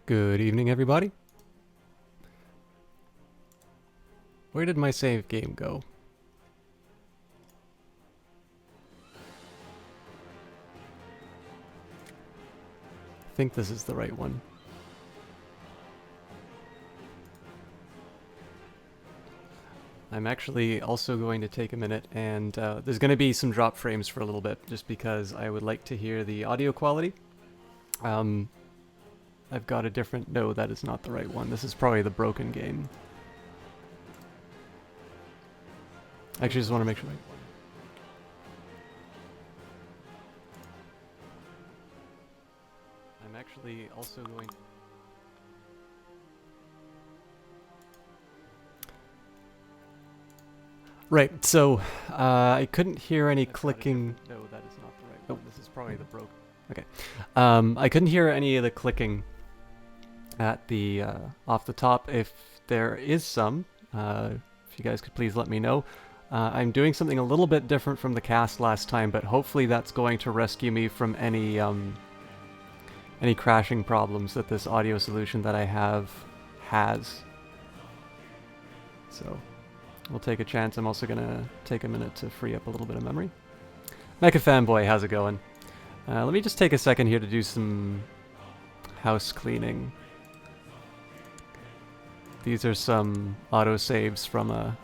Good evening, everybody. Where did my save game go? I think this is the right one. I'm actually also going to take a minute, and there's going to be some drop frames for a little bit, just because I would like to hear the audio quality. I've got a different... No, that is not the right one. This is probably the broken game. I actually just want to make sure... I'm actually also going... Right, so I couldn't hear any clicking... No, that is not the right one. This is probably the broken... Okay. I couldn't hear any of the clicking at the off the top. If there is some, if you guys could please let me know. I'm doing something a little bit different from the cast last time, but hopefully that's going to rescue me from any crashing problems that this audio solution that I have has. So we'll take a chance. I'm also gonna take a minute to free up a little bit of memory. Mecha Fanboy, how's it going? Let me just take a second here to do some house cleaning. These are some autosaves from a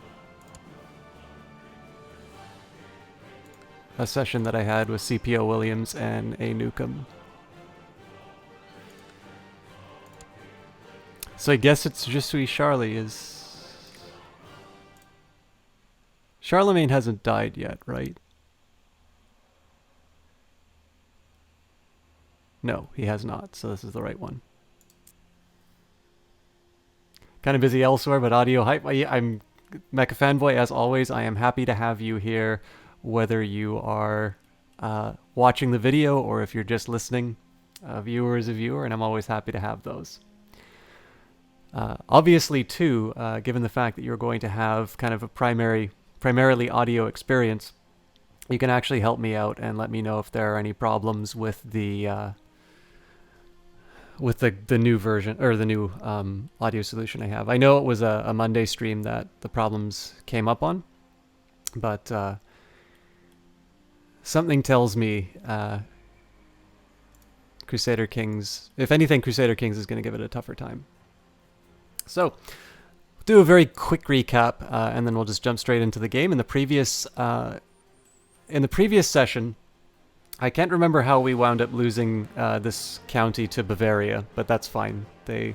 session that I had with CPO Williams and A. Newcomb. So I guess it's Je suis Charlie is... Charlemagne hasn't died yet, right? No, he has not, so this is the right one. Kind of busy elsewhere, but audio hype. I'm Mecha Fanboy, as always. I am happy to have you here, whether you are watching the video or if you're just listening. A viewer is a viewer, and I'm always happy to have those. Obviously, too, given the fact that you're going to have kind of a primarily audio experience, you can actually help me out and let me know if there are any problems with the new version, or the new audio solution I have. I know it was a Monday stream that the problems came up on, but something tells me Crusader Kings, if anything, Crusader Kings is going to give it a tougher time. So, we'll do a very quick recap, and then we'll just jump straight into the game. In the previous session, I can't remember how we wound up losing this county to Bavaria, but that's fine. They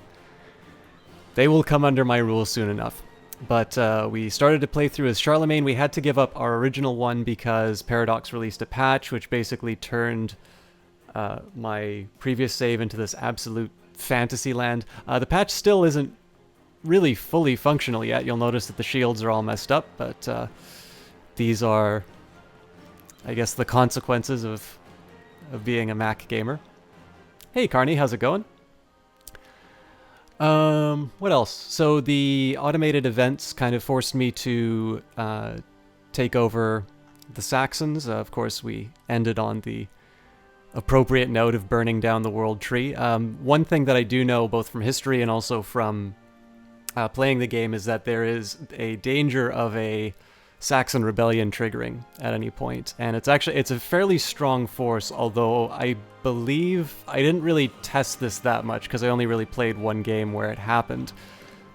will come under my rule soon enough. But we started to play through as Charlemagne. We had to give up our original one because Paradox released a patch which basically turned my previous save into this absolute fantasy land. The patch still isn't really fully functional yet. You'll notice that the shields are all messed up, but these are, I guess, the consequences of being a Mac gamer. Hey Carney, how's it going? What else? So the automated events kind of forced me to take over the Saxons. Of course, we ended on the appropriate note of burning down the world tree. One thing that I do know, both from history and also from playing the game, is that there is a danger of a Saxon rebellion triggering at any point, and it's a fairly strong force, although I believe I didn't really test this that much because I only really played one game where it happened.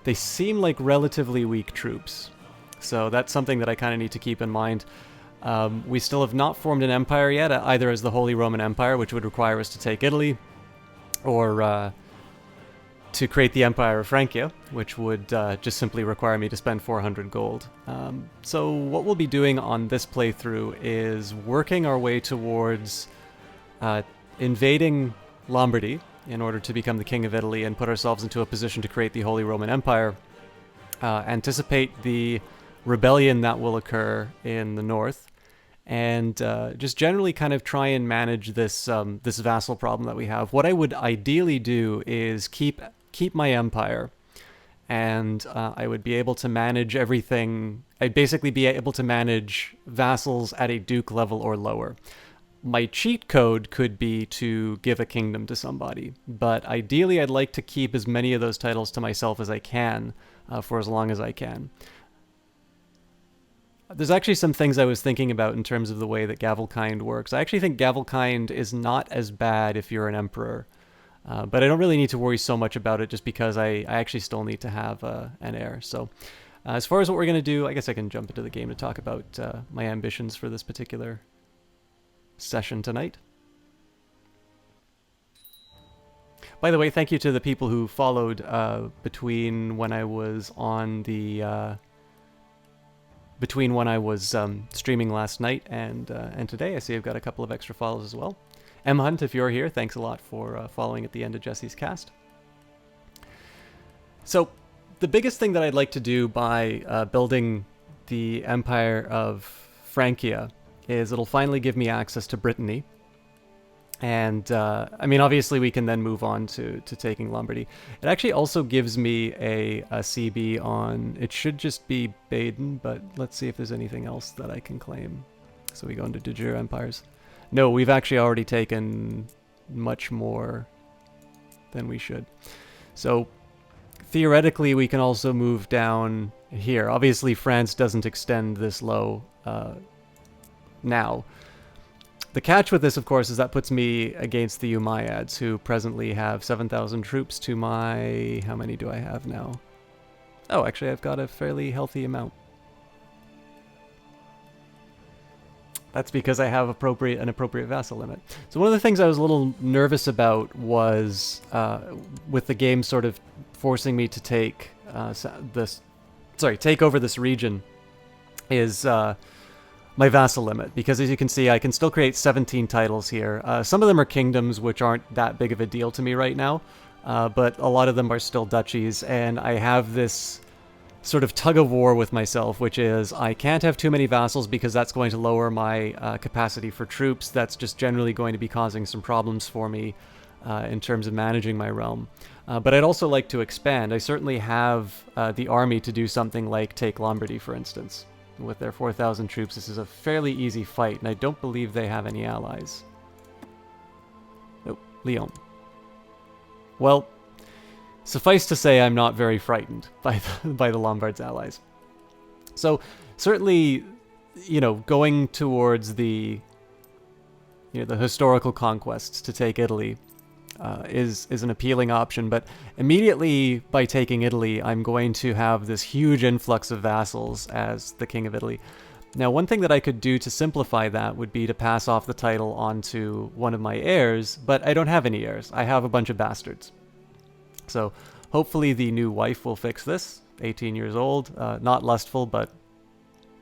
They seem like relatively weak troops, so that's something that I kind of need to keep in mind. We still have not formed an empire yet, either as the Holy Roman Empire, which would require us to take Italy, or to create the Empire of Francia, which would just simply require me to spend 400 gold. So what we'll be doing on this playthrough is working our way towards invading Lombardy in order to become the King of Italy and put ourselves into a position to create the Holy Roman Empire, anticipate the rebellion that will occur in the north, and just generally kind of try and manage this this vassal problem that we have. What I would ideally do is keep my empire, and I would be able to manage everything. I'd basically be able to manage vassals at a duke level or lower. my cheat code could be to give a kingdom to somebody, but ideally I'd like to keep as many of those titles to myself as I can for as long as I can. There's actually some things I was thinking about in terms of the way that Gavelkind works. I actually think Gavelkind is not as bad if you're an emperor, but I don't really need to worry so much about it just because I actually still need to have an heir. So as far as what we're going to do, I guess I can jump into the game to talk about my ambitions for this particular session tonight. By the way, thank you to the people who followed between when I was on the streaming last night and today. I see I've got a couple of extra follows as well. M Hunt, if you're here, thanks a lot for following at the end of Jesse's cast. So the biggest thing that I'd like to do by building the Empire of Francia is it'll finally give me access to Brittany. And, I mean, obviously we can then move on to taking Lombardy. It actually also gives me a CB on, it should just be Baden, but let's see if there's anything else that I can claim. So we go into de jure empires. No, we've actually already taken much more than we should. So theoretically we can also move down here. Obviously France doesn't extend this low now. The catch with this, of course, is that puts me against the Umayyads, who presently have 7,000 troops to my... How many do I have now? Oh, actually, I've got a fairly healthy amount. That's because I have an appropriate vassal limit. So one of the things I was a little nervous about was, with the game sort of forcing me to take take over this region, is... my vassal limit, because as you can see I can still create 17 titles here. Some of them are kingdoms, which aren't that big of a deal to me right now, but a lot of them are still duchies, and I have this sort of tug of war with myself, which is I can't have too many vassals because that's going to lower my capacity for troops. That's just generally going to be causing some problems for me in terms of managing my realm. But I'd also like to expand. I certainly have the army to do something like take Lombardy, for instance. With their 4,000 troops, this is a fairly easy fight, and I don't believe they have any allies. Nope, Lyon. Well, suffice to say, I'm not very frightened by the Lombards' allies. So, certainly, going towards the historical conquests to take Italy is an appealing option, but immediately by taking Italy, I'm going to have this huge influx of vassals as the King of Italy. Now, one thing that I could do to simplify that would be to pass off the title onto one of my heirs, but I don't have any heirs. I have a bunch of bastards. So hopefully the new wife will fix this. 18 years old, not lustful, but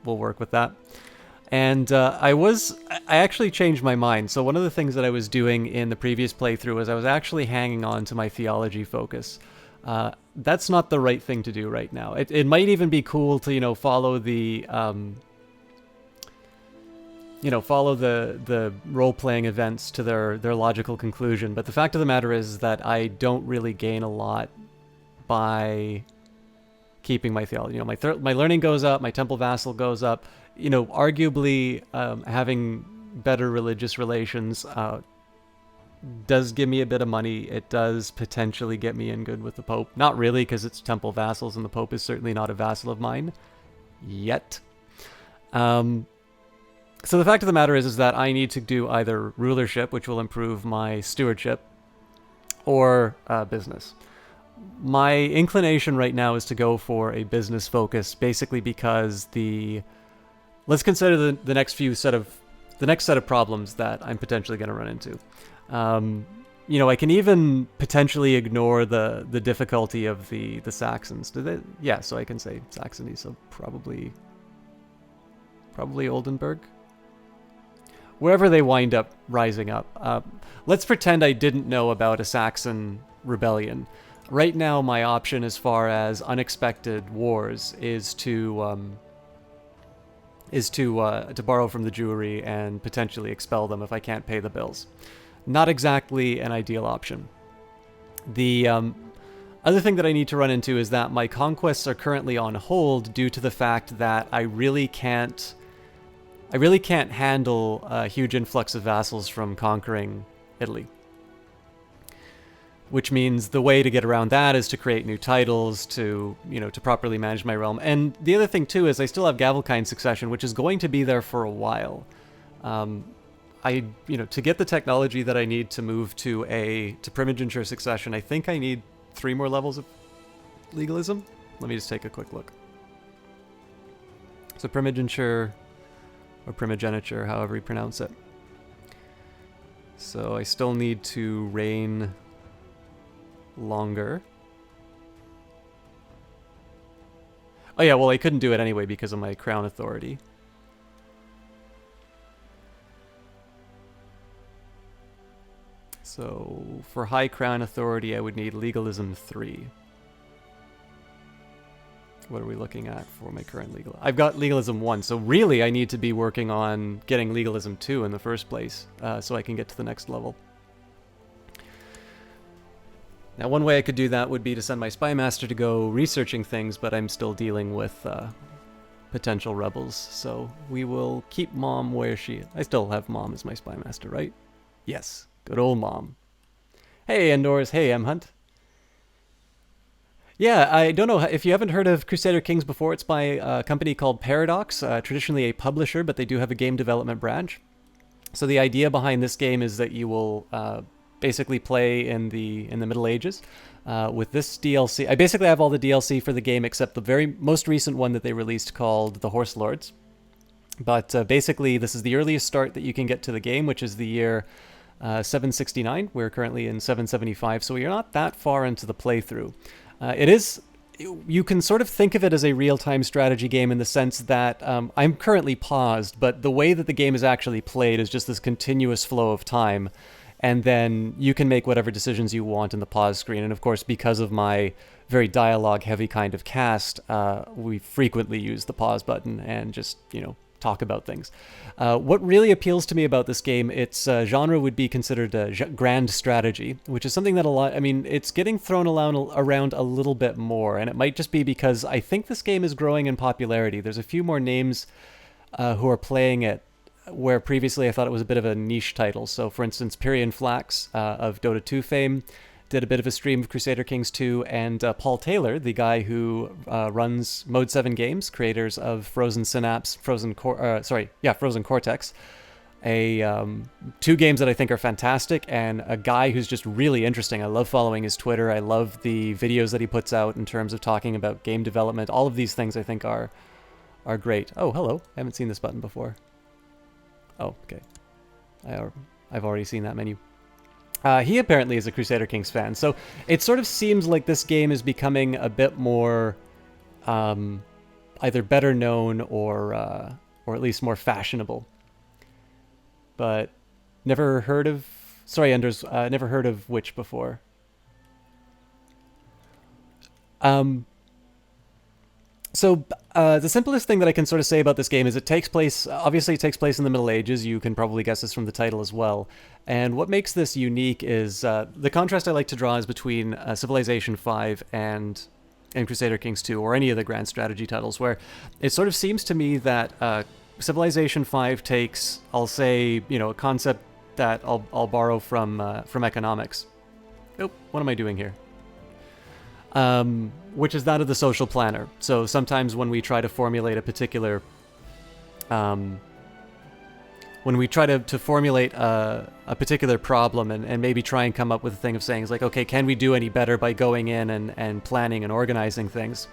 we'll work with that. And I actually changed my mind. So one of the things that I was doing in the previous playthrough was I was actually hanging on to my theology focus. That's not the right thing to do right now. It might even be cool to, follow the, follow the role-playing events to their logical conclusion. But the fact of the matter is that I don't really gain a lot by keeping my theology. My learning goes up, my temple vassal goes up. Arguably having better religious relations does give me a bit of money. It does potentially get me in good with the Pope. Not really, because it's temple vassals, and the Pope is certainly not a vassal of mine. Yet. So the fact of the matter is that I need to do either rulership, which will improve my stewardship, or business. My inclination right now is to go for a business focus, basically because let's consider the next set of problems that I'm potentially going to run into. I can even potentially ignore the difficulty of the Saxons. Yeah, so I can say Saxony, so probably Oldenburg. Wherever they wind up rising up. Let's pretend I didn't know about a Saxon rebellion. Right now, my option as far as unexpected wars is to borrow from the Jewry and potentially expel them if I can't pay the bills. Not exactly an ideal option. The other thing that I need to run into is that my conquests are currently on hold due to the fact that I really can't I really can't handle a huge influx of vassals from conquering Italy. Which means the way to get around that is to create new titles, to, to properly manage my realm. And the other thing, too, is I still have Gavelkind succession, which is going to be there for a while. To get the technology that I need to move to primogeniture succession, I think I need 3 more levels of legalism. Let me just take a quick look. So primogeniture, or primogeniture, however you pronounce it. So I still need to reign longer. Oh yeah, well I couldn't do it anyway because of my crown authority. So for high crown authority I would need legalism 3. What are we looking at for my current legal? I've got legalism 1, so really I need to be working on getting legalism 2 in the first place, so I can get to the next level. Now, one way I could do that would be to send my spy master to go researching things, but I'm still dealing with potential rebels, so we will keep Mom where she is. I still have Mom as my spy master, right? Yes, good old Mom. Hey, Endors. Hey, M. Hunt. Yeah, I don't know if you haven't heard of Crusader Kings before. It's by a company called Paradox, traditionally a publisher, but they do have a game development branch. So the idea behind this game is that you will basically play in the Middle Ages with this DLC. I basically have all the DLC for the game except the very most recent one that they released called The Horse Lords. But basically, this is the earliest start that you can get to the game, which is the year 769. We're currently in 775, so you're not that far into the playthrough. You can sort of think of it as a real-time strategy game in the sense that I'm currently paused, but the way that the game is actually played is just this continuous flow of time, and then you can make whatever decisions you want in the pause screen. And of course, because of my very dialogue-heavy kind of cast, we frequently use the pause button and just, talk about things. What really appeals to me about this game, its genre would be considered grand strategy, which is something that it's getting thrown around a little bit more, and it might just be because I think this game is growing in popularity. There's a few more names who are playing it, where previously I thought it was a bit of a niche title. So for instance, Pyrian Flax of Dota 2 fame did a bit of a stream of Crusader Kings 2, and Paul Taylor, the guy who runs Mode 7 Games, creators of Frozen Synapse, Frozen Cortex, 2 games that I think are fantastic, and a guy who's just really interesting. I love following his Twitter. I love the videos that he puts out in terms of talking about game development. All of these things I think are great. Oh, hello. I haven't seen this button before. Oh, okay. I've already seen that menu. He apparently is a Crusader Kings fan, so it sort of seems like this game is becoming a bit more either better known or at least more fashionable. But never heard of... Sorry, Anders, never heard of which before. So the simplest thing that I can sort of say about this game is obviously it takes place in the Middle Ages. You can probably guess this from the title as well. And what makes this unique is the contrast I like to draw is between Civilization 5 and Crusader Kings 2, or any of the grand strategy titles, where it sort of seems to me that Civilization 5 takes, I'll say, a concept that I'll borrow from economics. Oh, what am I doing here? Which is that of the social planner. So sometimes when we try to formulate a particular, formulate a particular problem and maybe try and come up with a thing of saying, it's like, okay, can we do any better by going in and planning and organizing things?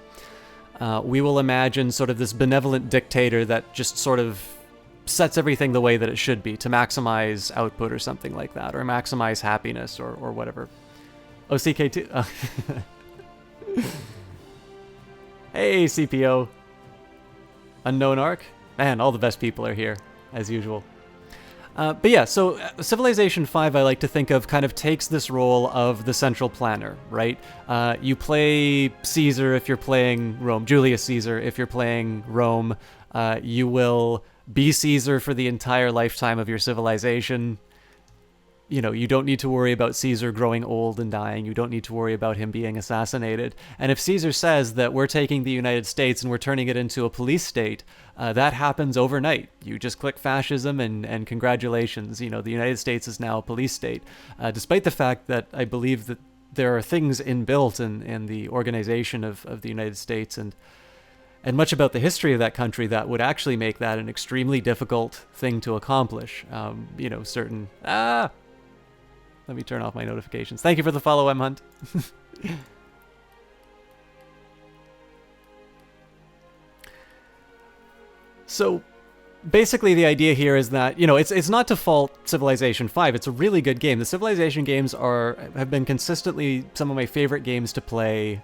We will imagine sort of this benevolent dictator that just sort of sets everything the way that it should be to maximize output or something like that, or maximize happiness or whatever. Oh, CK2. Hey, CPO. Unknown Arc. Man, all the best people are here, as usual. But yeah, so Civilization 5 I like to think of kind of takes this role of the central planner, right? You play Caesar if you're playing Rome, Julius Caesar if you're playing Rome. You will be Caesar for the entire lifetime of your civilization. you don't need to worry about Caesar growing old and dying. You don't need to worry about him being assassinated. And if Caesar says that we're taking the United States and we're turning it into a police state, that happens overnight. You just click fascism and congratulations. The United States is now a police state, despite the fact that I believe that there are things inbuilt in the organization of the United States and much about the history of that country that would actually make that an extremely difficult thing to accomplish. Certain... Let me turn off my notifications. Thank you for the follow, M. Hunt. So, basically the idea here is that, it's not to fault Civilization 5. It's a really good game. The Civilization games have been consistently some of my favorite games to play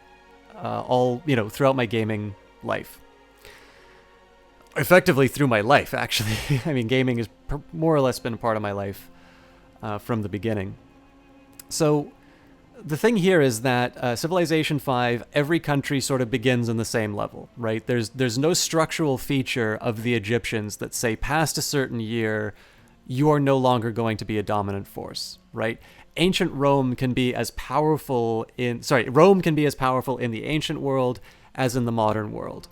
throughout my gaming life. Effectively through my life, actually. I mean, gaming has more or less been a part of my life from the beginning. So the thing here is that Civilization 5, every country sort of begins on the same level, right? There's no structural feature of the Egyptians that say past a certain year, you are no longer going to be a dominant force, right? Rome can be as powerful in the ancient world as in the modern world.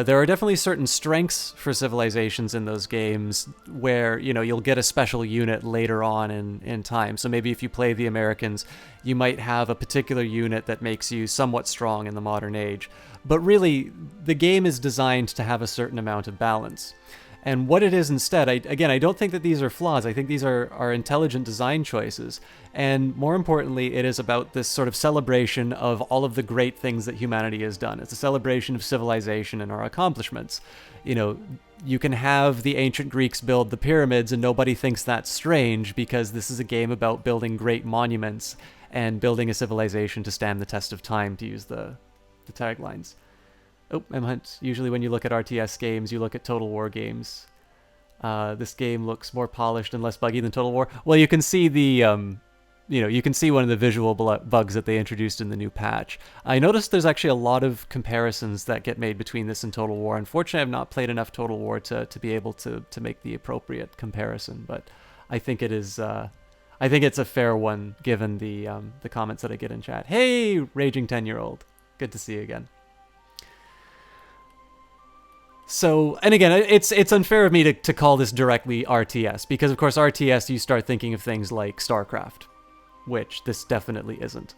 There are definitely certain strengths for civilizations in those games where, you'll get a special unit later on in time. So maybe if you play the Americans, you might have a particular unit that makes you somewhat strong in the modern age. But really, the game is designed to have a certain amount of balance. And what it is instead, I don't think that these are flaws. I think these are intelligent design choices. And more importantly, it is about this sort of celebration of all of the great things that humanity has done. It's a celebration of civilization and our accomplishments. You can have the ancient Greeks build the pyramids and nobody thinks that's strange because this is a game about building great monuments and building a civilization to stand the test of time, to use the taglines. Oh, M. Hunt, usually when you look at RTS games, you look at Total War games. This game looks more polished and less buggy than Total War. Well, you can see you can see one of the visual bugs that they introduced in the new patch. I noticed there's actually a lot of comparisons that get made between this and Total War. Unfortunately, I've not played enough Total War to be able to make the appropriate comparison, but I think it is... I think it's a fair one, given the comments that I get in chat. Hey, Raging 10-year-old. Good to see you again. So, and again, it's unfair of me to call this directly RTS, because of course RTS, you start thinking of things like StarCraft, which this definitely isn't.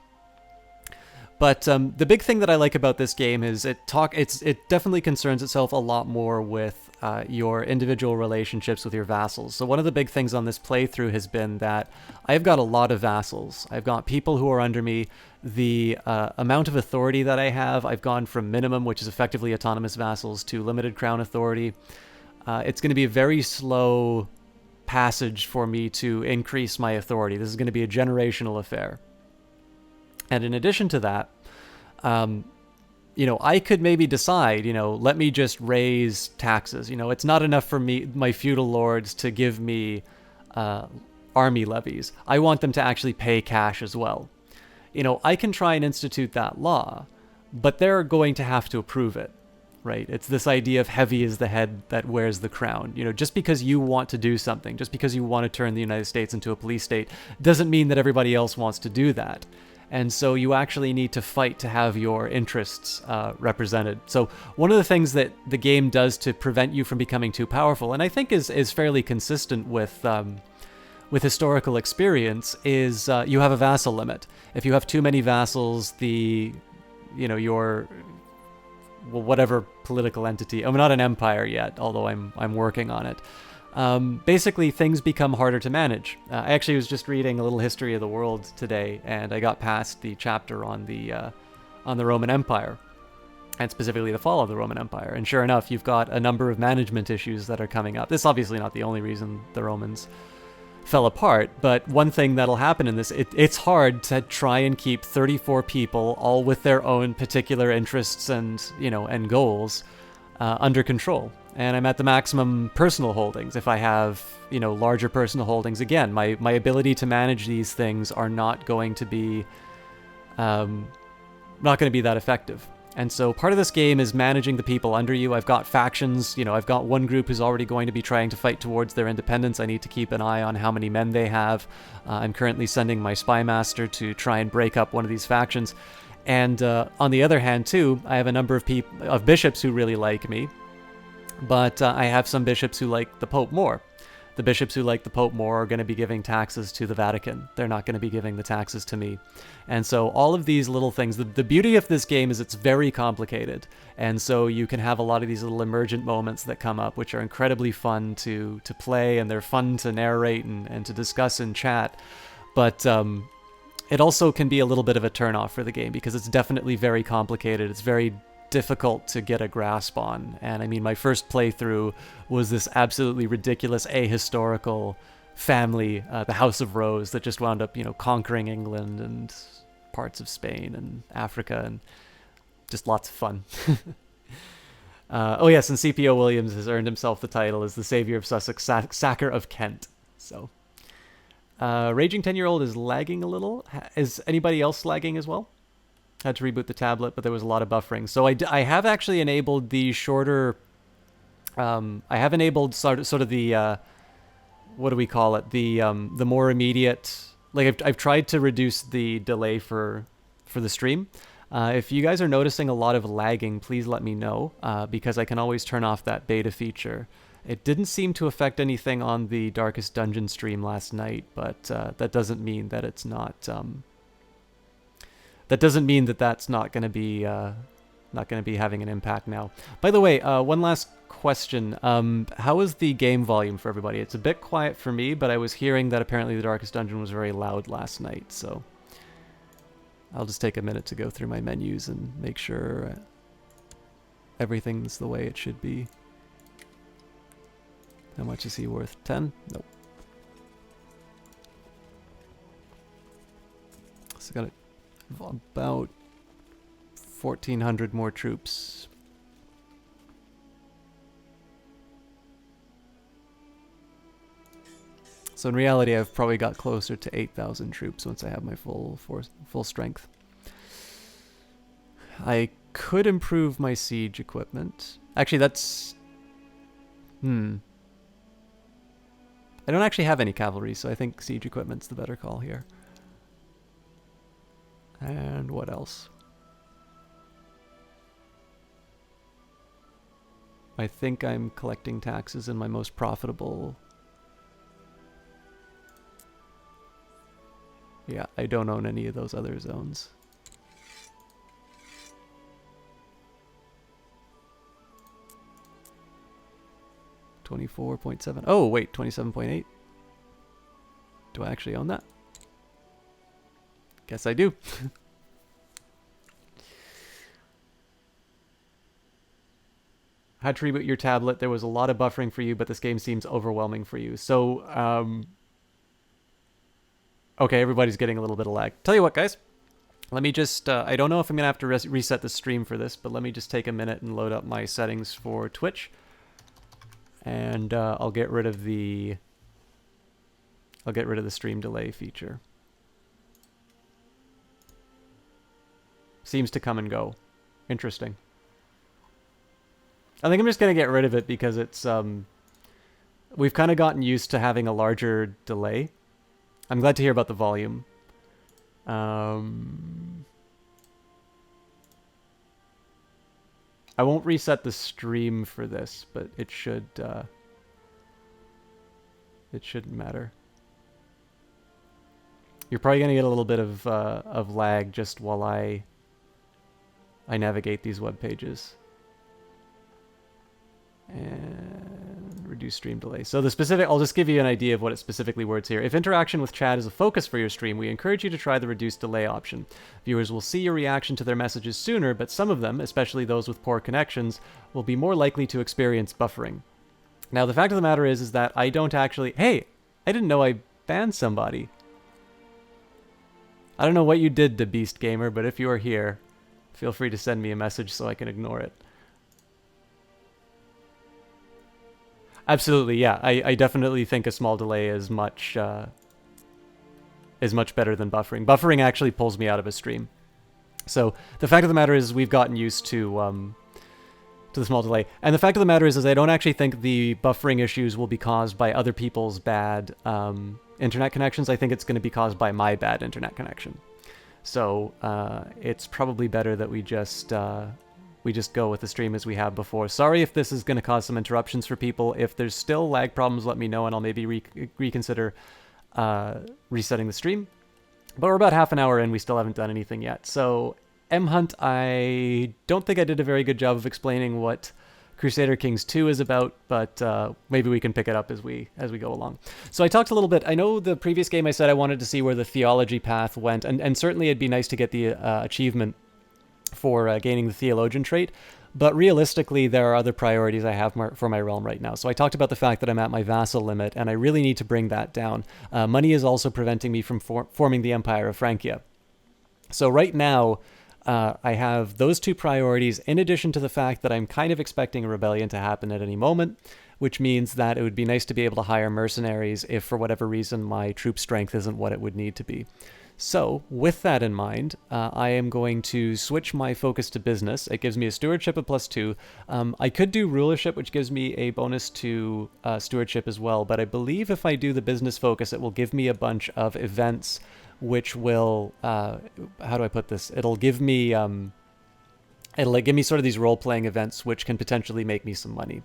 But the big thing that I like about this game is it definitely concerns itself a lot more with your individual relationships with your vassals. So one of the big things on this playthrough has been that I've got a lot of vassals. I've got people who are under me. The amount of authority that I have, I've gone from minimum, which is effectively autonomous vassals, to limited crown authority. It's going to be a very slow passage for me to increase my authority. This is going to be a generational affair. And in addition to that, I could maybe decide, let me just raise taxes. It's not enough for my feudal lords to give me army levies. I want them to actually pay cash as well. I can try and institute that law, but they're going to have to approve it, right? It's this idea of heavy is the head that wears the crown. Just because you want to do something, just because you want to turn the United States into a police state, doesn't mean that everybody else wants to do that. And so you actually need to fight to have your interests represented. So one of the things that the game does to prevent you from becoming too powerful, and I think is fairly consistent with historical experience, is you have a vassal limit. If you have too many vassals, your whatever political entity, I'm not an empire yet, although I'm working on it. Basically, things become harder to manage. I actually was just reading a little history of the world today, and I got past the chapter on the Roman Empire, and specifically the fall of the Roman Empire. And sure enough, you've got a number of management issues that are coming up. This is obviously not the only reason the Romans fell apart, but one thing that'll happen in this, it's hard to try and keep 34 people, all with their own particular interests and goals, under control. And I'm at the maximum personal holdings. If I have, larger personal holdings, again, my ability to manage these things are not going to be that effective. And so part of this game is managing the people under you. I've got factions, you know, I've got one group who's already going to be trying to fight towards their independence. I need to keep an eye on how many men they have. I'm currently sending my spy master to try and break up one of these factions. And on the other hand, too, I have a number of bishops who really like me, but I have some bishops who like the Pope more. The bishops who like the Pope more are going to be giving taxes to the Vatican. They're not going to be giving the taxes to me. And so all of these little things, the beauty of this game is it's very complicated. And so you can have a lot of these little emergent moments that come up, which are incredibly fun to play, and they're fun to narrate and to discuss in chat. But it also can be a little bit of a turnoff for the game because it's definitely very complicated. It's very difficult to get a grasp on. And I mean, my first playthrough was this absolutely ridiculous ahistorical family, the House of Rose, that just wound up, you know, conquering England and parts of Spain and Africa, and just lots of fun. Oh yes, and CPO Williams has earned himself the title as the savior of Sussex, sacker of Kent. So Raging 10-year-old is lagging a little. Is anybody else lagging as well? Had to reboot the tablet, but there was a lot of buffering. So I have actually enabled the shorter... I have enabled sort of the... what do we call it? The more immediate... Like, I've tried to reduce the delay for the stream. If you guys are noticing a lot of lagging, please let me know, because I can always turn off that beta feature. It didn't seem to affect anything on the Darkest Dungeon stream last night, but that doesn't mean that it's not... that doesn't mean that that's not going to be having an impact now. By the way, one last question. How is the game volume for everybody? It's a bit quiet for me, but I was hearing that apparently the Darkest Dungeon was very loud last night, so I'll just take a minute to go through my menus and make sure everything's the way it should be. How much is he worth? 10? Nope. So got about 1,400 more troops. So in reality, I've probably got closer to 8,000 troops once I have my full strength. I could improve my siege equipment. Actually, that's... I don't actually have any cavalry, so I think siege equipment's the better call here. And what else? I think I'm collecting taxes in my most profitable... Yeah, I don't own any of those other zones. $24.7. Oh, wait, 27.8. Do I actually own that? Guess I do. Had to reboot your tablet. There was a lot of buffering for you, but this game seems overwhelming for you. So, okay, everybody's getting a little bit of lag. Tell you what, guys. Let me just... I don't know if I'm going to have to reset the stream for this, but let me just take a minute and load up my settings for Twitch. And I'll get rid of the... stream delay feature. Seems to come and go. Interesting. I think I'm just going to get rid of it because it's... we've kind of gotten used to having a larger delay. I'm glad to hear about the volume. I won't reset the stream for this, but it should... it shouldn't matter. You're probably going to get a little bit of lag just while I navigate these web pages. And reduce stream delay. So the specific, I'll just give you an idea of what it specifically words here. If interaction with chat is a focus for your stream, we encourage you to try the reduced delay option. Viewers will see your reaction to their messages sooner, but some of them, especially those with poor connections, will be more likely to experience buffering. Now, the fact of the matter is that I don't actually... Hey, I didn't know I banned somebody. I don't know what you did to Beast Gamer, but if you are here, feel free to send me a message so I can ignore it. Absolutely, yeah. I definitely think a small delay is much better than buffering. Buffering actually pulls me out of a stream. So the fact of the matter is we've gotten used to the small delay. And the fact of the matter is I don't actually think the buffering issues will be caused by other people's bad internet connections. I think it's going to be caused by my bad internet connection. So it's probably better that we just go with the stream as we have before. Sorry if this is going to cause some interruptions for people. If there's still lag problems, let me know, and I'll maybe reconsider resetting the stream. But we're about half an hour in. We still haven't done anything yet. So M Hunt, I don't think I did a very good job of explaining what Crusader Kings 2 is about, but maybe we can pick it up as we go along. So I talked a little bit. I know the previous game I said I wanted to see where the theology path went, and certainly it'd be nice to get the achievement for gaining the theologian trait, but realistically there are other priorities I have for my realm right now. So I talked about the fact that I'm at my vassal limit, and I really need to bring that down. Money is also preventing me from forming the Empire of Francia. So right now, I have those two priorities, in addition to the fact that I'm kind of expecting a rebellion to happen at any moment, which means that it would be nice to be able to hire mercenaries if for whatever reason my troop strength isn't what it would need to be. So with that in mind, I am going to switch my focus to business. It gives me a stewardship of +2. I could do rulership, which gives me a bonus to stewardship as well, but I believe if I do the business focus, it will give me a bunch of events which will, how do I put this? It'll give me sort of these role-playing events which can potentially make me some money.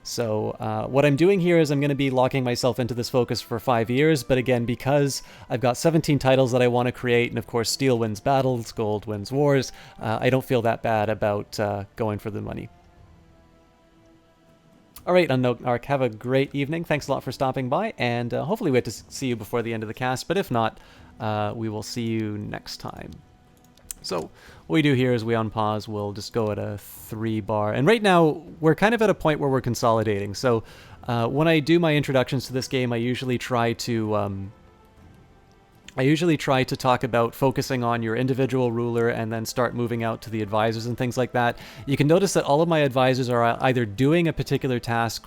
So what I'm doing here is I'm going to be locking myself into this focus for 5 years, but again, because I've got 17 titles that I want to create, and of course steel wins battles, gold wins wars, I don't feel that bad about going for the money. All right, Unknown Arc, have a great evening. Thanks a lot for stopping by, and hopefully we get to see you before the end of the cast, but if not, we will see you next time. So what we do here is we unpause, we'll just go at a 3 bar. And right now, we're kind of at a point where we're consolidating. So when I do my introductions to this game, I usually try to talk about focusing on your individual ruler and then start moving out to the advisors and things like that. You can notice that all of my advisors are either doing a particular task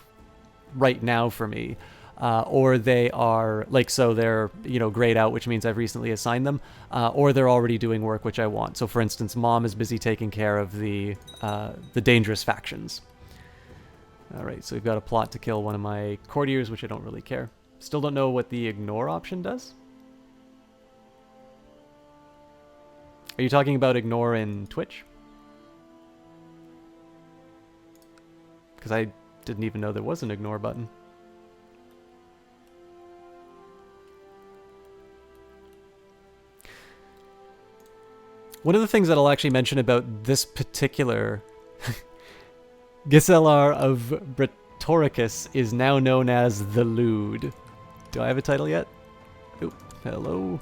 right now for me, or they are, like, so they're, grayed out, which means I've recently assigned them, or they're already doing work which I want. So for instance, Mom is busy taking care of the dangerous factions. All right, so we've got a plot to kill one of my courtiers, which I don't really care. Still don't know what the ignore option does. Are you talking about ignore in Twitch? Because I didn't even know there was an ignore button. One of the things that I'll actually mention about this particular Giselar of Bretoricus is now known as the Lewd. Do I have a title yet? Oh, hello.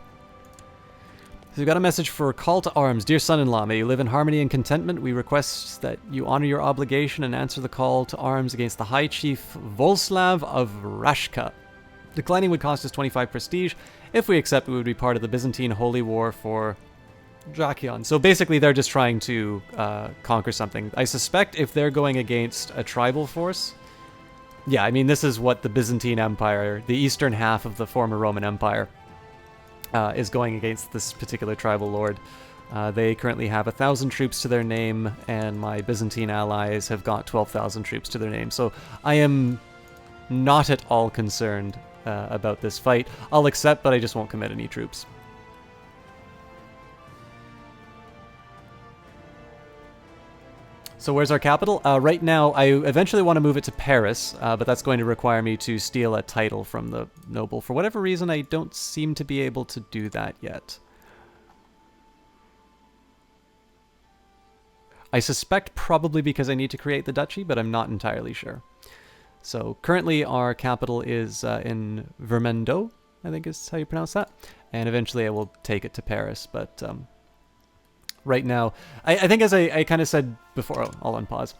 So we've got a message for Call to Arms. Dear son-in-law, may you live in harmony and contentment. We request that you honor your obligation and answer the call to arms against the High Chief Volslav of Rashka. Declining would cost us 25 prestige. If we accept, we would be part of the Byzantine Holy War for Drakion. So basically they're just trying to conquer something. I suspect if they're going against a tribal force, yeah, I mean, this is what the Byzantine Empire, the eastern half of the former Roman Empire, is going against this particular tribal lord. They currently have 1,000 troops to their name, and my Byzantine allies have got 12,000 troops to their name. So I am not at all concerned about this fight. I'll accept, but I just won't commit any troops. So where's our capital? Right now, I eventually want to move it to Paris, but that's going to require me to steal a title from the noble. For whatever reason, I don't seem to be able to do that yet. I suspect probably because I need to create the duchy, but I'm not entirely sure. So currently our capital is in Vermendo, I think is how you pronounce that. And eventually I will take it to Paris, but right now, I think as I kind of said before, I'll unpause.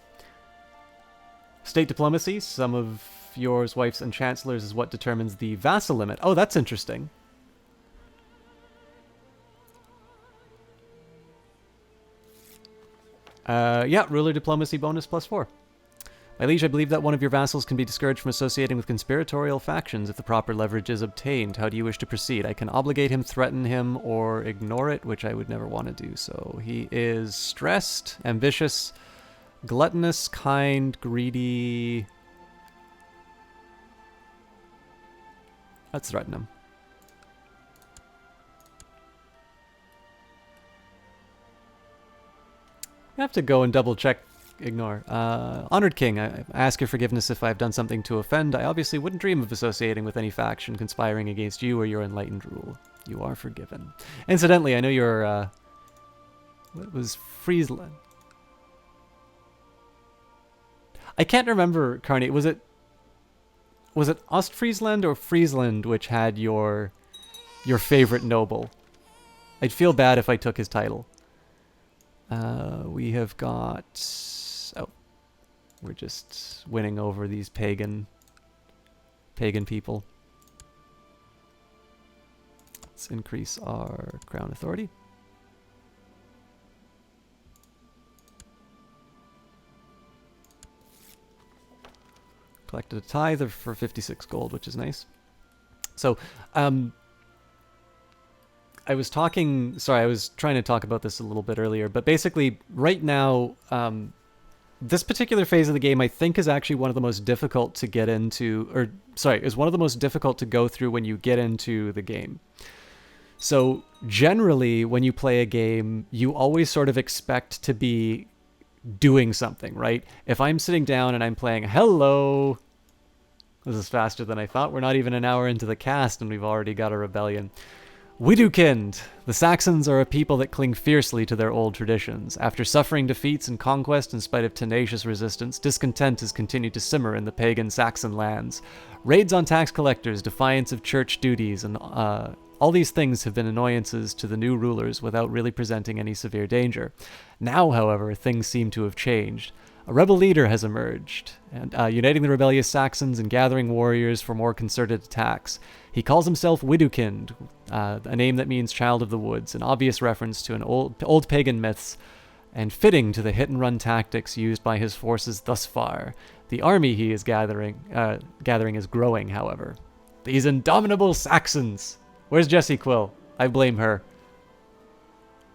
State diplomacy, some of yours, wives, and chancellors is what determines the vassal limit. Oh, that's interesting. Yeah, ruler diplomacy bonus +4. My liege, I believe that one of your vassals can be discouraged from associating with conspiratorial factions if the proper leverage is obtained. How do you wish to proceed? I can obligate him, threaten him, or ignore it, which I would never want to do. So he is stressed, ambitious, gluttonous, kind, greedy. Let's threaten him. I have to go and double check. Ignore. Honored King, I ask your forgiveness if I've done something to offend. I obviously wouldn't dream of associating with any faction conspiring against you or your enlightened rule. You are forgiven. Incidentally, I know you're, what was Friesland? I can't remember, Carney. Was it Ostfriesland or Friesland which had your favorite noble? I'd feel bad if I took his title. We have got... Oh. We're just winning over these pagan people. Let's increase our crown authority. Collected a tithe for 56 gold, which is nice. So, I was trying to talk about this a little bit earlier, but basically right now, this particular phase of the game I think is actually one of the most difficult to get into, is one of the most difficult to go through when you get into the game. So generally when you play a game, you always sort of expect to be doing something, right? If I'm sitting down and I'm playing, hello, this is faster than I thought. We're not even an hour into the cast and we've already got a rebellion. Widukind. The Saxons are a people that cling fiercely to their old traditions. After suffering defeats and conquest in spite of tenacious resistance, discontent has continued to simmer in the pagan Saxon lands. Raids on tax collectors, defiance of church duties, and all these things have been annoyances to the new rulers without really presenting any severe danger. Now, however, things seem to have changed. A rebel leader has emerged, and uniting the rebellious Saxons and gathering warriors for more concerted attacks. He calls himself Widukind, a name that means child of the woods, an obvious reference to an old pagan myths, and fitting to the hit-and-run tactics used by his forces thus far. The army he is gathering is growing, however. These indomitable Saxons! Where's Jessie Quill? I blame her.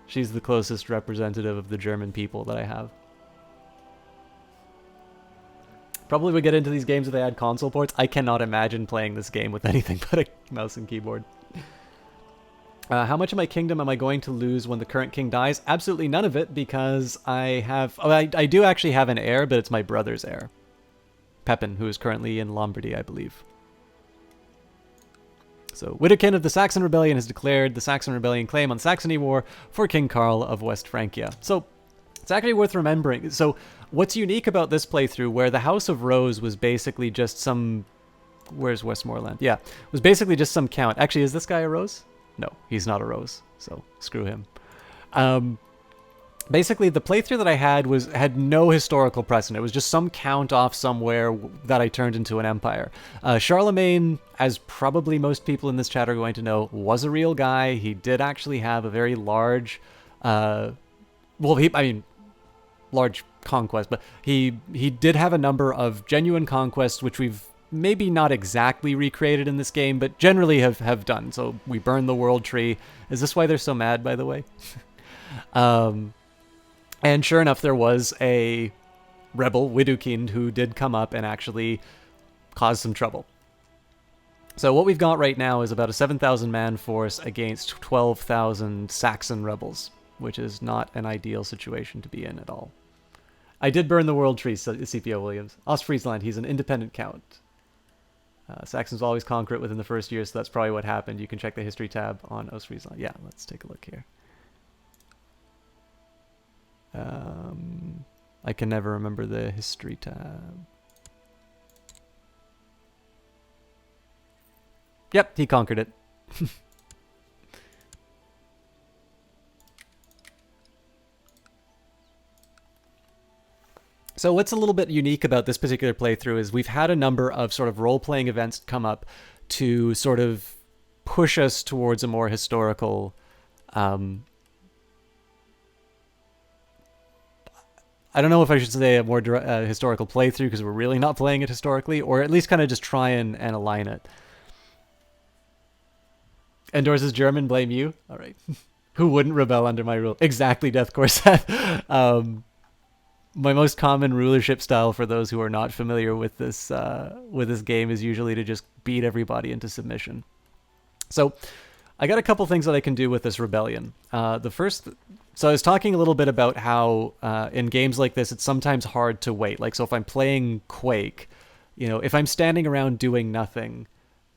She's the closest representative of the German people that I have. Probably would get into these games if they had console ports. I cannot imagine playing this game with anything but a mouse and keyboard. How much of my kingdom am I going to lose when the current king dies? Absolutely none of it, because I have... Oh, I do actually have an heir, but it's my brother's heir. Pepin, who is currently in Lombardy, I believe. So, Widukind of the Saxon Rebellion has declared the Saxon Rebellion claim on the Saxony War for King Karl of West Francia. So, it's actually worth remembering. So, what's unique about this playthrough, where the House of Rose was basically just some... Where's Westmoreland? Yeah, it was basically just some count. Actually, is this guy a Rose? No, he's not a Rose, so screw him. Basically, the playthrough that I had no historical precedent. It was just some count off somewhere that I turned into an empire. Charlemagne, as probably most people in this chat are going to know, was a real guy. He did actually have a very large... large conquest, but he did have a number of genuine conquests, which we've maybe not exactly recreated in this game, but generally have done. So we burned the world tree. Is this why they're so mad, by the way? And sure enough, there was a rebel, Widukind, who did come up and actually cause some trouble. So what we've got right now is about a 7,000 man force against 12,000 Saxon rebels, which is not an ideal situation to be in at all. I did burn the world tree, CPO Williams. Ostfriesland, he's an independent count. Saxons will always conquer it within the first year, so that's probably what happened. You can check the history tab on Ostfriesland. Yeah, let's take a look here. I can never remember the history tab. Yep, he conquered it. So what's a little bit unique about this particular playthrough is we've had a number of sort of role-playing events come up to sort of push us towards a more historical... I don't know if I should say a more historical playthrough because we're really not playing it historically, or at least kind of just try and align it. Endorses German, blame you. All right. Who wouldn't rebel under my rule? Exactly, Death Corset. My most common rulership style for those who are not familiar with this game is usually to just beat everybody into submission. So I got a couple things that I can do with this rebellion. The first, so I was talking a little bit about how in games like this, it's sometimes hard to wait. Like, so if I'm playing Quake, if I'm standing around doing nothing,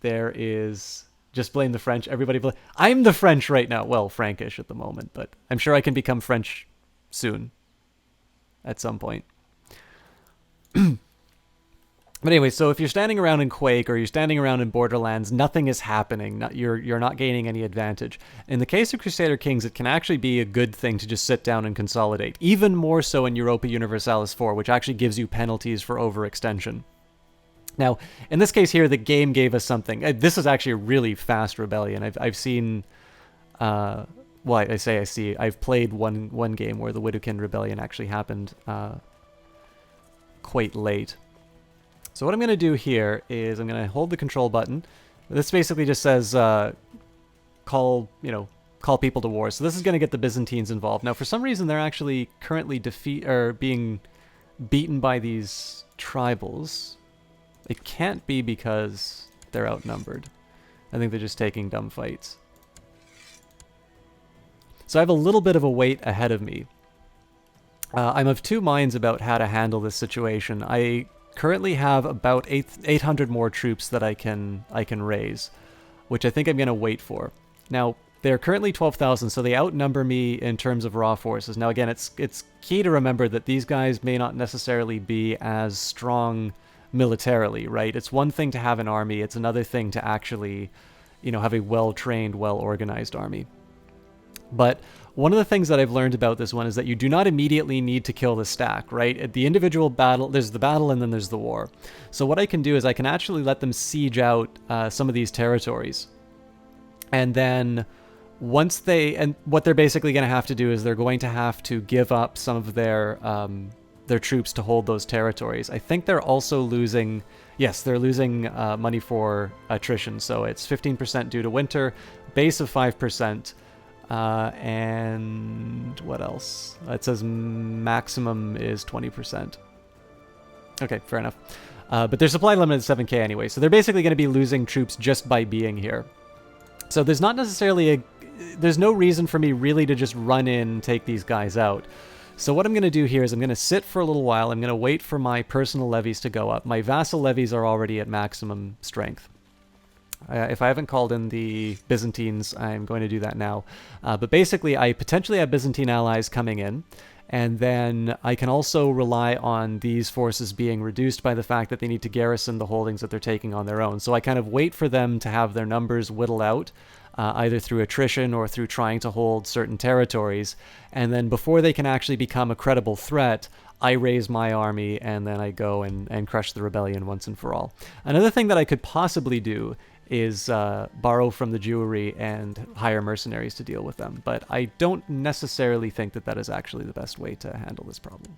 there is, just blame the French. I'm the French right now. Well, Frankish at the moment, but I'm sure I can become French soon at some point. But anyway, so if you're standing around in Quake or you're standing around in Borderlands, nothing is happening. You're not gaining any advantage. In the case of Crusader Kings, it can actually be a good thing to just sit down and consolidate. Even more so in Europa Universalis 4, which actually gives you penalties for overextension. Now, in this case here, the game gave us something. This is actually a really fast rebellion. I've seen... I've played one game where the Widukind Rebellion actually happened quite late. So what I'm going to do here is I'm going to hold the control button. This basically just says call people to war. So this is going to get the Byzantines involved. Now, for some reason, they're actually currently being beaten by these tribals. It can't be because they're outnumbered. I think they're just taking dumb fights. So I have a little bit of a wait ahead of me. I'm of two minds about how to handle this situation. I currently have about 800 more troops that I can raise, which I think I'm going to wait for. Now, they're currently 12,000, so they outnumber me in terms of raw forces. Now, again, it's key to remember that these guys may not necessarily be as strong militarily, right? It's one thing to have an army. It's another thing to actually, have a well-trained, well-organized army. But one of the things that I've learned about this one is that you do not immediately need to kill the stack, right? At the individual battle, there's the battle and then there's the war. So what I can do is I can actually let them siege out some of these territories. And then what they're basically going to have to do is they're going to have to give up some of their troops to hold those territories. I think they're also losing... Yes, they're losing money for attrition. So it's 15% due to winter, base of 5%. And what else? It says maximum is 20%. Okay, fair enough. But their supply limit is 7k anyway, so they're basically going to be losing troops just by being here. So there's not necessarily there's no reason for me really to just run in and take these guys out. So what I'm going to do here is I'm going to sit for a little while. I'm going to wait for my personal levies to go up. My vassal levies are already at maximum strength. If I haven't called in the Byzantines, I'm going to do that now. But basically, I potentially have Byzantine allies coming in, and then I can also rely on these forces being reduced by the fact that they need to garrison the holdings that they're taking on their own. So I kind of wait for them to have their numbers whittled out, either through attrition or through trying to hold certain territories, and then before they can actually become a credible threat, I raise my army, and then I go and crush the rebellion once and for all. Another thing that I could possibly do is borrow from the Jewry and hire mercenaries to deal with them. But I don't necessarily think that that is actually the best way to handle this problem.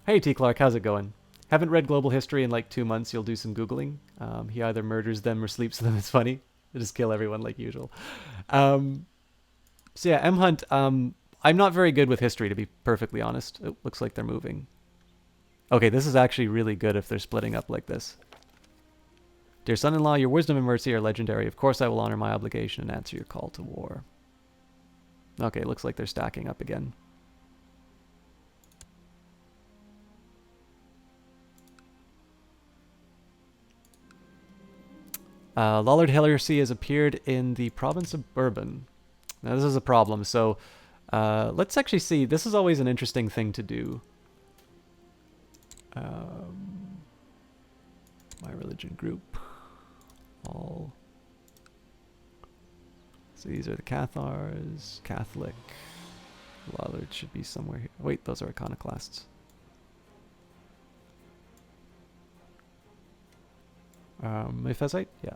Hey T. Clark, how's it going? Haven't read global history in like 2 months. You'll do some Googling. He either murders them or sleeps with them. It's funny. They just kill everyone like usual. So yeah, M. Hunt, I'm not very good with history, to be perfectly honest. It looks like they're moving. Okay, this is actually really good if they're splitting up like this. Dear son-in-law, your wisdom and mercy are legendary. Of course I will honor my obligation and answer your call to war. Okay, looks like they're stacking up again. Lollard Heresy has appeared in the province of Bourbon. Now this is a problem, so let's actually see. This is always an interesting thing to do. My religion group. All. So these are the Cathars, Catholic. Lollard should be somewhere here. Wait, those are iconoclasts. Mephesite? Yeah.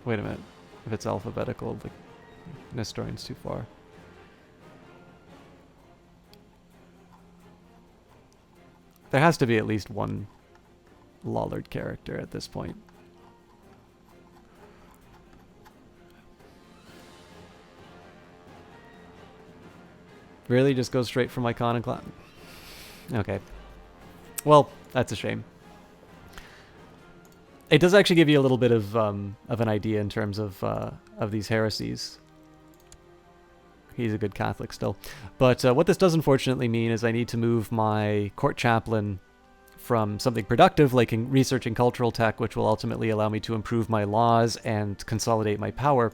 Wait a minute. If it's alphabetical, the Nestorian's too far. There has to be at least one Lollard character at this point. Really? Just go straight from Iconoclast? Okay. Well, that's a shame. It does actually give you a little bit of an idea in terms of these heresies. He's a good Catholic still. But what this does unfortunately mean is I need to move my court chaplain from something productive, like in researching cultural tech, which will ultimately allow me to improve my laws and consolidate my power.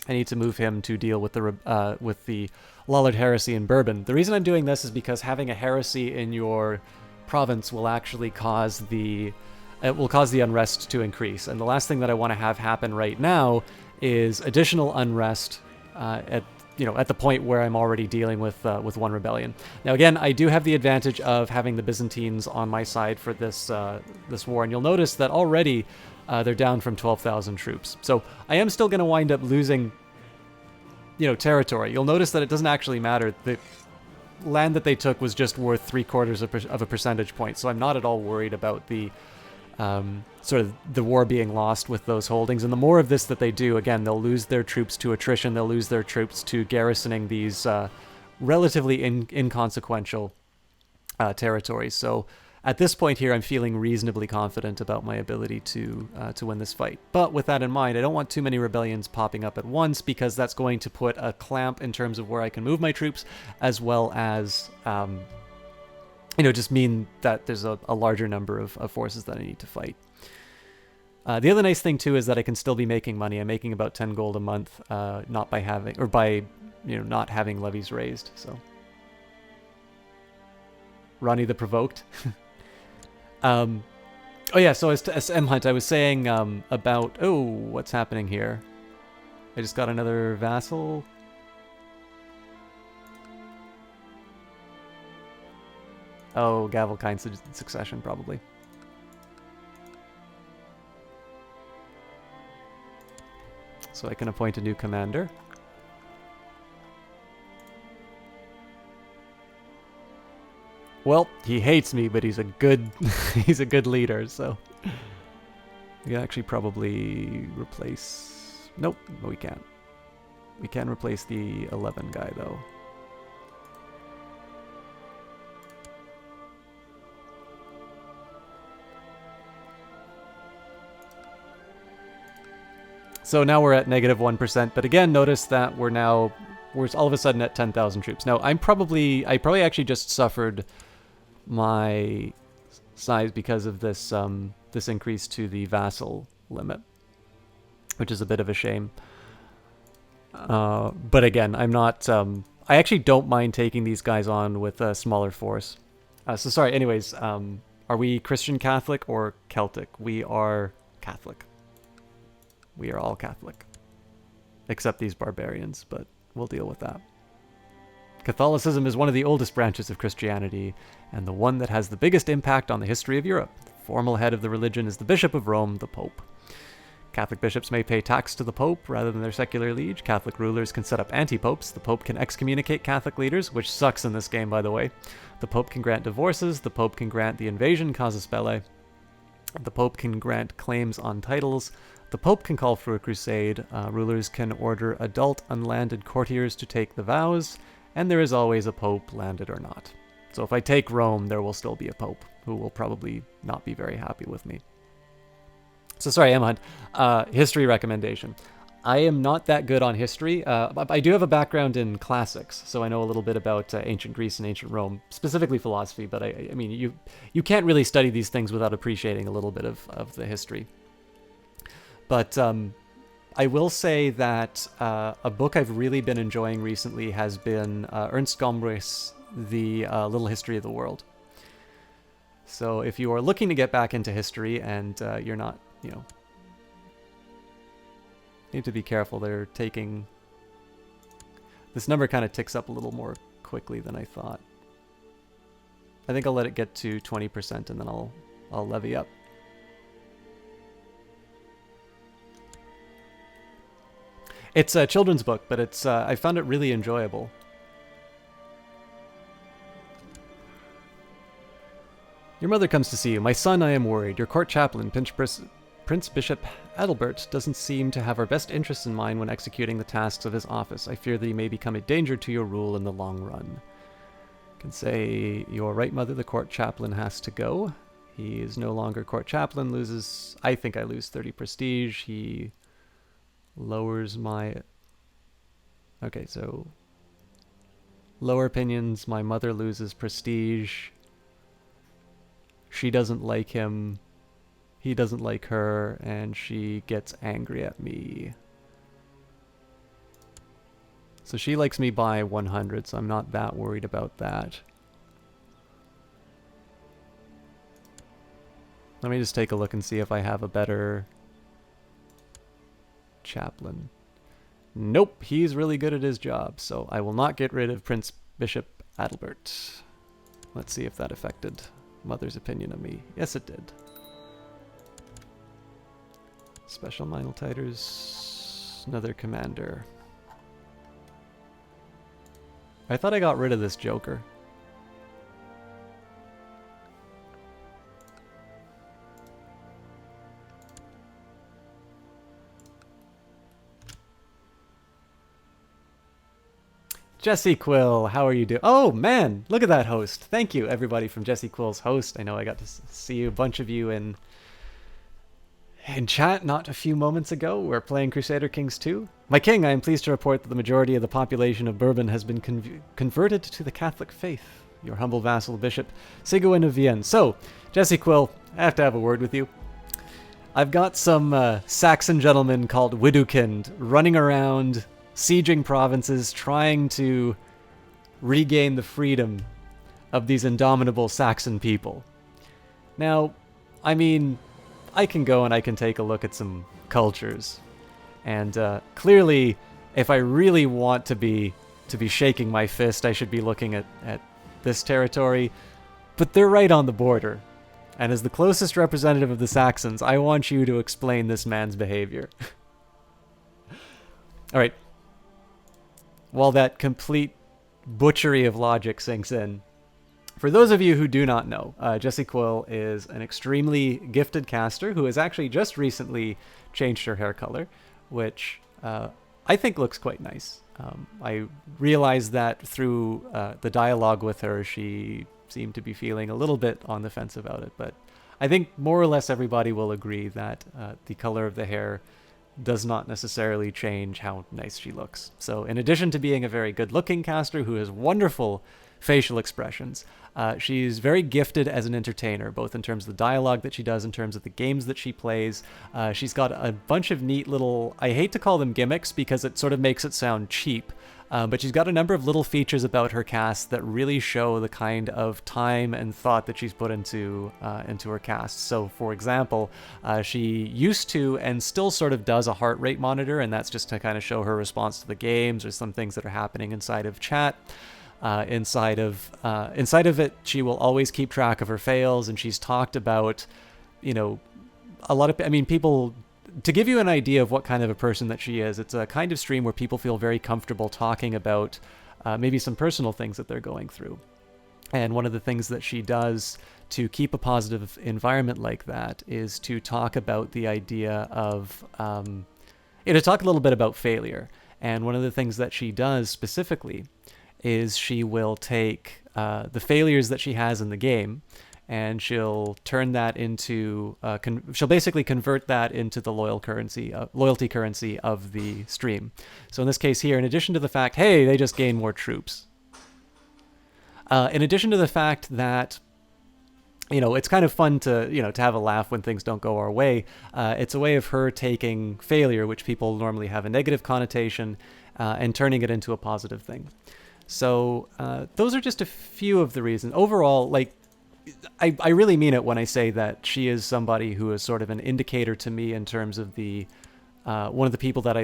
I need to move him to deal with the Lollard heresy in Bourbon. The reason I'm doing this is because having a heresy in your province will actually cause the unrest to increase. And the last thing that I want to have happen right now is additional unrest at the point where I'm already dealing with one rebellion. Now again, I do have the advantage of having the Byzantines on my side for this war, and you'll notice that already they're down from 12,000 troops. So I am still going to wind up losing, territory. You'll notice that it doesn't actually matter. The land that they took was just worth 3/4 of a percentage point, so I'm not at all worried about the sort of the war being lost with those holdings. And the more of this that they do, again, they'll lose their troops to attrition, they'll lose their troops to garrisoning these relatively inconsequential territories. So at this point here, I'm feeling reasonably confident about my ability to win this fight. But with that in mind, I don't want too many rebellions popping up at once, because that's going to put a clamp in terms of where I can move my troops, as well as just mean that there's a larger number of forces that I need to fight. The other nice thing too is that I can still be making money. I'm making about 10 gold a month, not by having levies raised. So, Ronnie the Provoked. Oh yeah, so as M Hunt, I was saying about what's happening here. I just got another vassal. Oh, Gavelkind succession, probably. So I can appoint a new commander. Well, he hates me, but he's a good he's a good leader, so we can actually probably replace. Nope, we can't. We can replace the 11 guy though. So now we're at -1%, but again, notice that we're all of a sudden at 10,000 troops. Now I probably actually just suffered my size because of this this increase to the vassal limit, which is a bit of a shame. But again, I'm not. I actually don't mind taking these guys on with a smaller force. So sorry. Anyways, are we Christian Catholic or Celtic? We are Catholic. We are all Catholic, except these barbarians, but we'll deal with that. Catholicism is one of the oldest branches of Christianity, and the one that has the biggest impact on the history of Europe. The formal head of the religion is the Bishop of Rome, the Pope. Catholic bishops may pay tax to the Pope rather than their secular liege. Catholic rulers can set up anti-popes. The Pope can excommunicate Catholic leaders, which sucks in this game, by the way. The Pope can grant divorces. The Pope can grant the invasion casus belli. The Pope can grant claims on titles. The Pope can call for a crusade. Rulers can order adult unlanded courtiers to take the vows. And there is always a Pope, landed or not. So if I take Rome, there will still be a Pope who will probably not be very happy with me. So sorry, Emma Hunt. History recommendation. I am not that good on history. I do have a background in classics, so I know a little bit about ancient Greece and ancient Rome, specifically philosophy, but I mean, you can't really study these things without appreciating a little bit of the history. But I will say that a book I've really been enjoying recently has been Ernst Gombrich's The Little History of the World. So if you are looking to get back into history and you're not, need to be careful. They're taking... This number kind of ticks up a little more quickly than I thought. I think I'll let it get to 20% and then I'll levy up. It's a children's book, but it's I found it really enjoyable. Your mother comes to see you. My son, I am worried. Your court chaplain, Prince Bishop Adalbert, doesn't seem to have our best interests in mind when executing the tasks of his office. I fear that he may become a danger to your rule in the long run. I can say, you're right, mother, the court chaplain has to go. He is no longer court chaplain, loses, I think I lose 30 prestige. He lowers my, okay, so lower opinions, my mother loses prestige. She doesn't like him, he doesn't like her, and she gets angry at me. So she likes me by 100, so I'm not that worried about that. Let me just take a look and see if I have a better chaplain. Nope, he's really good at his job, so I will not get rid of Prince Bishop Adalbert. Let's see if that affected mother's opinion of me. Yes, it did. Special Minotiters, another commander. I thought I got rid of this Joker. Jesse Quill, how are you doing? Oh man, look at that host. Thank you everybody from Jesse Quill's host. I know I got to see a bunch of you in chat not a few moments ago. We're playing Crusader Kings 2. My king, I am pleased to report that the majority of the population of Bourbon has been converted to the Catholic faith. Your humble vassal, Bishop Sigurd of Vienne. So, Jesse Quill, I have to have a word with you. I've got some Saxon gentlemen called Widukind running around sieging provinces, trying to regain the freedom of these indomitable Saxon people. Now, I mean, I can go and I can take a look at some cultures, and clearly, if I really want to be shaking my fist, I should be looking at this territory, but they're right on the border. And as the closest representative of the Saxons, I want you to explain this man's behavior. All right. While that complete butchery of logic sinks in, for those of you who do not know, Jessie Quill is an extremely gifted caster who has actually just recently changed her hair color, which I think looks quite nice. I realized that through the dialogue with her, she seemed to be feeling a little bit on the fence about it, but I think more or less everybody will agree that the color of the hair does not necessarily change how nice she looks. So in addition to being a very good-looking caster who has wonderful facial expressions, she's very gifted as an entertainer, both in terms of the dialogue that she does, in terms of the games that she plays. She's got a bunch of neat little, I hate to call them gimmicks because it sort of makes it sound cheap, but she's got a number of little features about her cast that really show the kind of time and thought that she's put into her cast. So, for example, she used to and still sort of does a heart rate monitor, and that's just to kind of show her response to the games or some things that are happening inside of chat. Inside of it, she will always keep track of her fails, and she's talked about, you know, a lot of, I mean, people. To give you an idea of what kind of a person that she is, it's a kind of stream where people feel very comfortable talking about maybe some personal things that they're going through. And one of the things that she does to keep a positive environment like that is to talk about the idea of, to talk a little bit about failure. And one of the things that she does specifically is she will take the failures that she has in the game, and she'll turn that into, she'll basically convert that into the loyalty currency of the stream. So in this case here, in addition to the fact, hey, they just gain more troops. In addition to the fact that, you know, it's kind of fun to, you know, to have a laugh when things don't go our way. It's a way of her taking failure, which people normally have a negative connotation, and turning it into a positive thing. So those are just a few of the reasons. Overall, like, I really mean it when I say that she is somebody who is sort of an indicator to me in terms of the one of the people that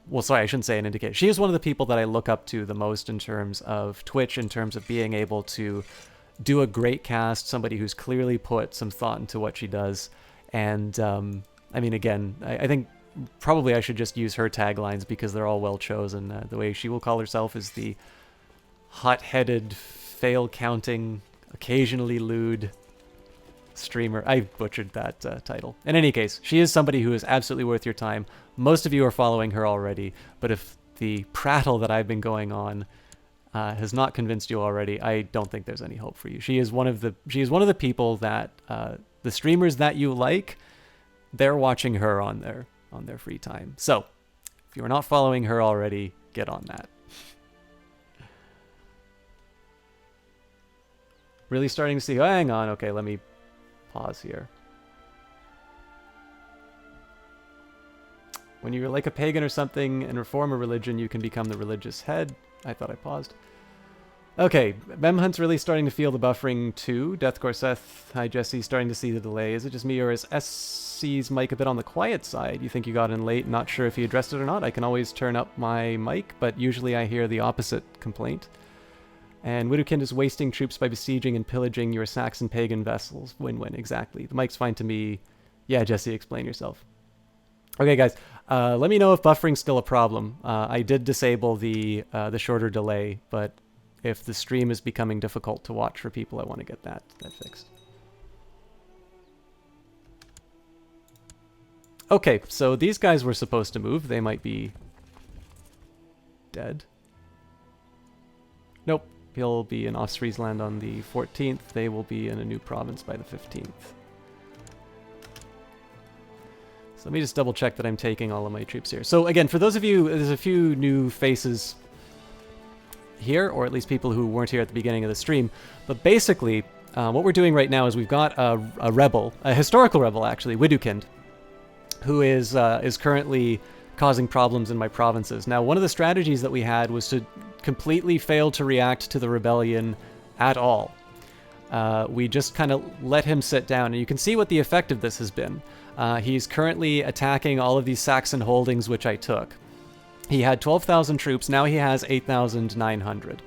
well, sorry, I shouldn't say an indicator. She is one of the people that I look up to the most in terms of Twitch, in terms of being able to do a great cast, somebody who's clearly put some thought into what she does. And I mean, again, I think probably I should just use her taglines because they're all well chosen. The way she will call herself is the hot-headed, fail-counting, occasionally lewd streamer. I butchered that title. In any case, she is somebody who is absolutely worth your time. Most of you are following her already, but if the prattle that I've been going on has not convinced you already, I don't think there's any hope for you. She is one of the people that the streamers that you like, they're watching her on their free time. So, if you're not following her already, get on that. Really starting to see. Oh, hang on. Okay, let me pause here. When you're like a pagan or something and reform a religion, you can become the religious head. I thought I paused. Okay, Memhunt's really starting to feel the buffering too. Deathcore Seth, hi Jesse, starting to see the delay. Is it just me or is SC's mic a bit on the quiet side? You think you got in late, not sure if he addressed it or not. I can always turn up my mic, but usually I hear the opposite complaint. And Widowkind is wasting troops by besieging and pillaging your Saxon pagan vessels. Win-win, exactly. The mic's fine to me. Yeah, Jesse, explain yourself. Okay, guys, let me know if buffering's still a problem. I did disable the shorter delay, but if the stream is becoming difficult to watch for people, I want to get that fixed. Okay, so these guys were supposed to move. They might be dead. Nope. He'll be in Ostfriesland on the 14th. They will be in a new province by the 15th. So let me just double check that I'm taking all of my troops here. So again, for those of you, there's a few new faces here, or at least people who weren't here at the beginning of the stream. But basically, what we're doing right now is we've got a rebel, a historical rebel actually, Widowkind, who is currently causing problems in my provinces. Now, one of the strategies that we had was to completely fail to react to the rebellion at all. We just kind of let him sit down, and you can see what the effect of this has been. He's currently attacking all of these Saxon holdings which I took. He had 12,000 troops, now he has 8,900.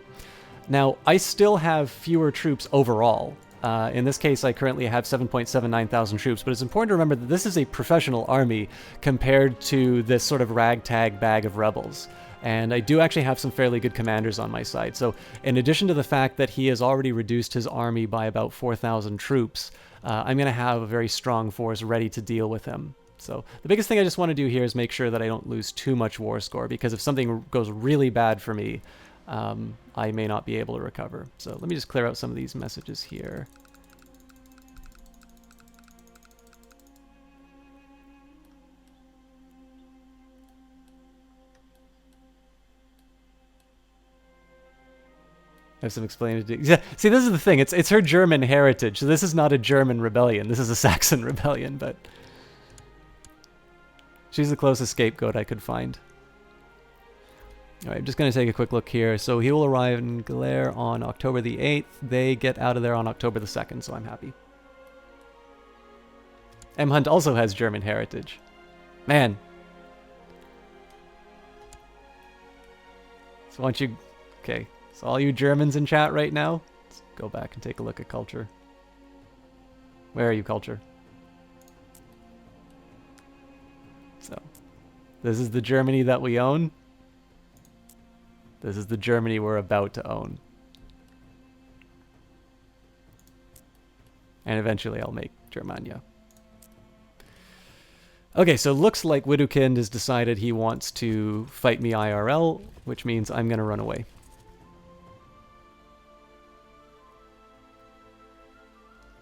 Now, I still have fewer troops overall. In this case, I currently have 7.79 thousand troops, but it's important to remember that this is a professional army compared to this sort of ragtag bag of rebels. And I do actually have some fairly good commanders on my side. So in addition to the fact that he has already reduced his army by about 4,000 troops, I'm going to have a very strong force ready to deal with him. So the biggest thing I just want to do here is make sure that I don't lose too much war score, because if something goes really bad for me, I may not be able to recover. So let me just clear out some of these messages here. I have some explaining to do. Yeah, see, this is the thing. It's her German heritage. So this is not a German rebellion. This is a Saxon rebellion, but she's the closest scapegoat I could find. All right, I'm just going to take a quick look here. So he will arrive in Glare on October the 8th. They get out of there on October the 2nd, so I'm happy. M. Hunt also has German heritage. Man. So why don't you... Okay. So all you Germans in chat right now, let's go back and take a look at culture. Where are you, culture? So, this is the Germany that we own. This is the Germany we're about to own. And eventually I'll make Germania. Okay, so looks like Widowkind has decided he wants to fight me IRL, which means I'm going to run away.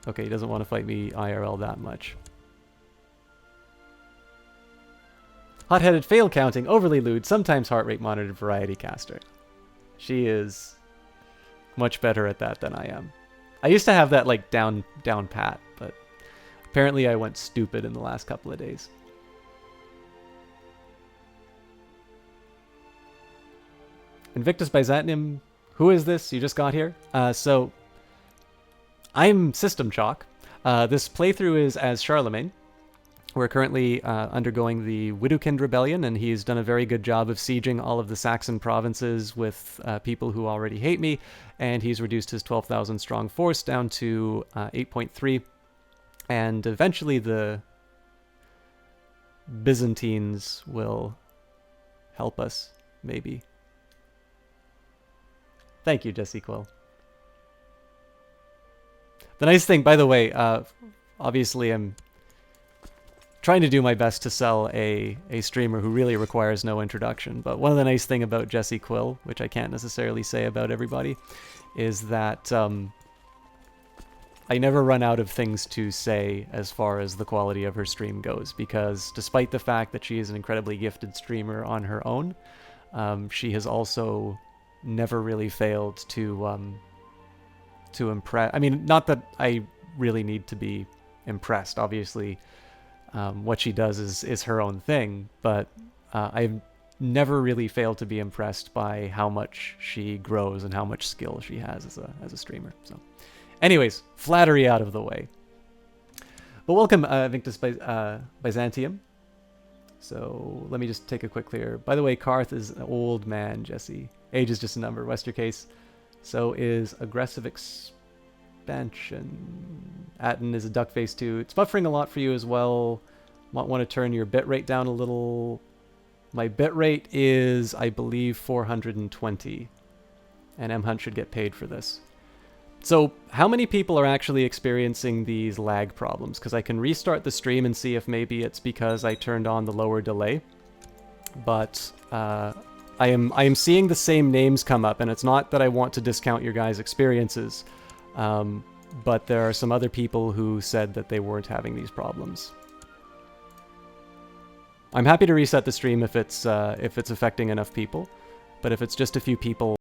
Okay, he doesn't want to fight me IRL that much. Hot-headed, fail counting, overly lewd, sometimes heart rate monitored variety caster. She is much better at that than I am. I used to have that like down pat, but apparently I went stupid in the last couple of days. Invictus Byzantium, who is this? You just got here? So I'm System Chalk. This playthrough is as Charlemagne. We're currently undergoing the Widowkind Rebellion, and he's done a very good job of sieging all of the Saxon provinces with people who already hate me, and he's reduced his 12,000 strong force down to 8.3, and eventually the Byzantines will help us, maybe. Thank you, Jesse Quill. The nice thing, by the way, obviously I'm trying to do my best to sell a streamer who really requires no introduction, but one of the nice thing about Jesse Quill, which I can't necessarily say about everybody, is that I never run out of things to say as far as the quality of her stream goes, because despite the fact that she is an incredibly gifted streamer on her own, she has also never really failed to impress. I mean, not that I really need to be impressed. Obviously, what she does is her own thing, but I've never really failed to be impressed by how much she grows and how much skill she has as a streamer. So, anyways, flattery out of the way. But welcome, Vinctus Byzantium. So let me just take a quick clear. By the way, Karth is an old man, Jesse. Age is just a number. West your case. So is aggressive expansion. Atten is a duck face too. It's buffering a lot for you as well. Might want to turn your bitrate down a little. My bitrate is, I believe, 420. And M-Hunt should get paid for this. So how many people are actually experiencing these lag problems? Because I can restart the stream and see if maybe it's because I turned on the lower delay. But I am seeing the same names come up, and it's not that I want to discount your guys' experiences, but there are some other people who said that they weren't having these problems. I'm happy to reset the stream if it's affecting enough people, but if it's just a few people